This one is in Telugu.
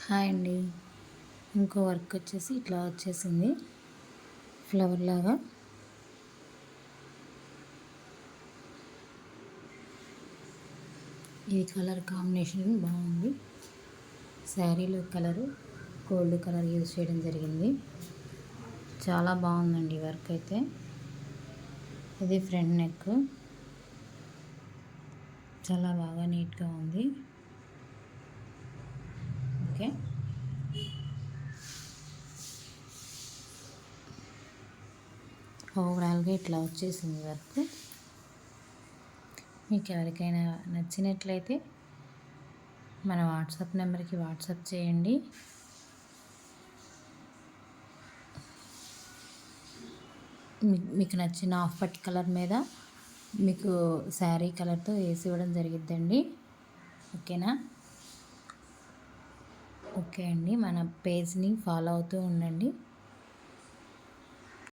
హాయ్ అండి. ఇంకో వర్క్ వచ్చేసి ఇట్లా వచ్చేసింది ఫ్లవర్ లాగా. ఇది కలర్ కాంబినేషన్ బాగుంది. శారీలో కలరు గోల్డ్ కలర్ యూజ్ చేయడం జరిగింది. చాలా బాగుందండి వర్క్ అయితే. ఇది ఫ్రంట్ నెక్, చాలా బాగా నీట్గా ఉంది. ఓకే, ఓవరాల్గా ఇట్లా వచ్చేసింది వర్క్. మీకు ఎవరికైనా నచ్చినట్లయితే మన వాట్సాప్ నెంబర్కి వాట్సాప్ చేయండి. మీకు నచ్చిన ఆఫ్ పట్ కలర్ మీద మీకు శారీ కలర్తో వేసి ఇవ్వడం జరిగిద్దండి. ఓకేనా? ఓకే అండి, మన పేజ్ని ఫాలో అవుతూ ఉండండి.